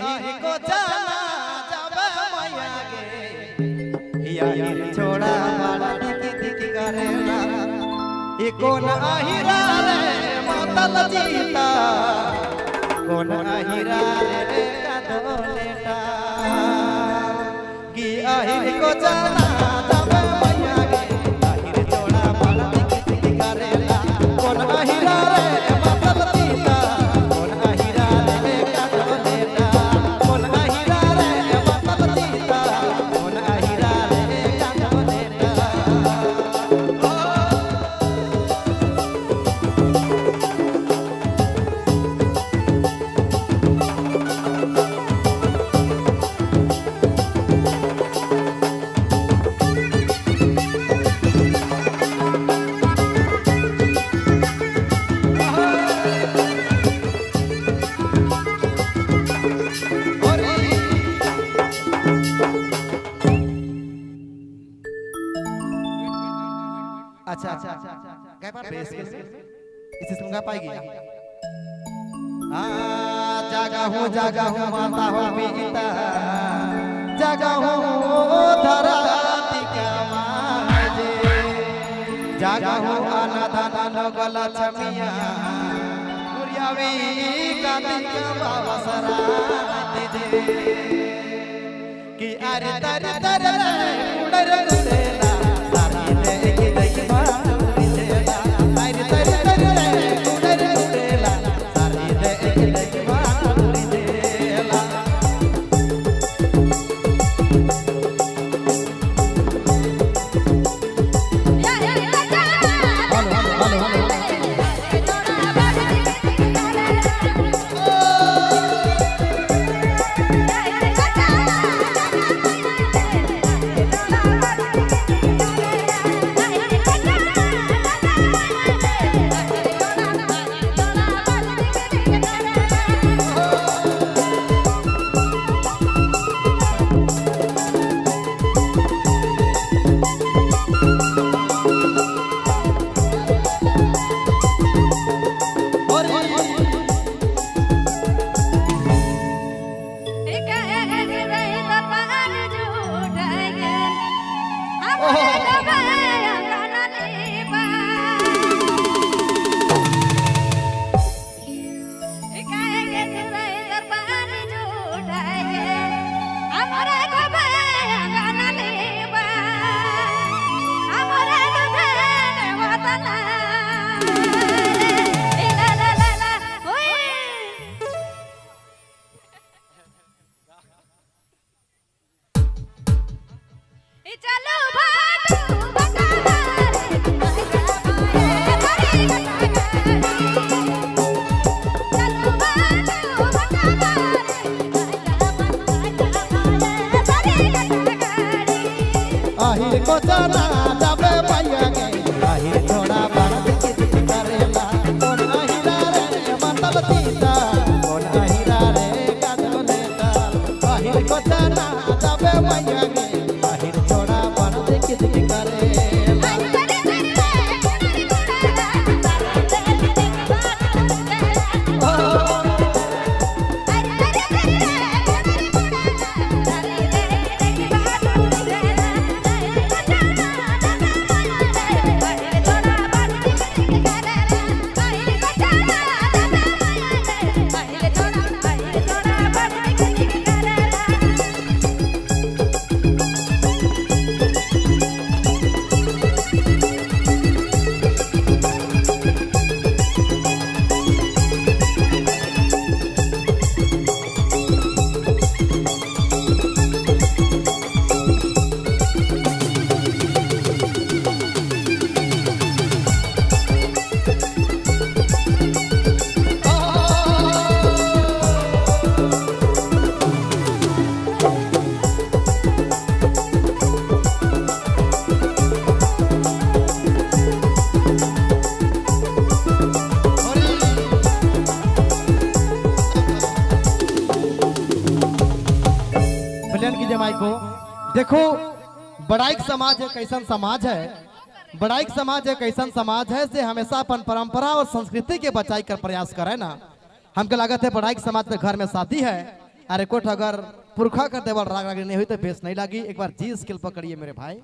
आही को जाना जाबे मैया गे याही छोड़ा बाड़ा दिकी दिकी करेला ई कोन आहिरा रे मातल जीता कोन आहिरा रे कादो लेटा की आही को जाना जाबे मैया गे आही छोड़ा बाड़ा दिकी दिकी करेला कोन आहिरा रे अच्छा गा पा इसे सुन गा पाएगी जागा हूँ माता हो पीता जागा हूँ धरती का माजे जागा हूँ आना दाना नगल छमिया गुरियावी कांदी का बाबा सरा दे कि अरे तर तर उड़र गुदेला आही को जाना जाबे मैया गे आही छोड़ा बाड़ा दिकी दिकी करेला कोन आहिरा रे मातल जीता कोन आहिरा रे कादो लेटा आही को जाना जाबे मैया गे आही छोड़ा बाड़ा दिकी दिकी करेला माई को देखो बड़ाइक समाज है कैसन समाज है, बड़ाइक समाज है कैसन समाज है से हमेशा अपन परंपरा और संस्कृति के बचाई कर प्रयास करे ना। हमको लागत है बड़ाइक समाज के घर में शादी है अरे कोठ अगर पुरखा का देवल राग राग नहीं हुई तो बेस नहीं लगी। एक बार जी स्केल पकड़िए मेरे भाई।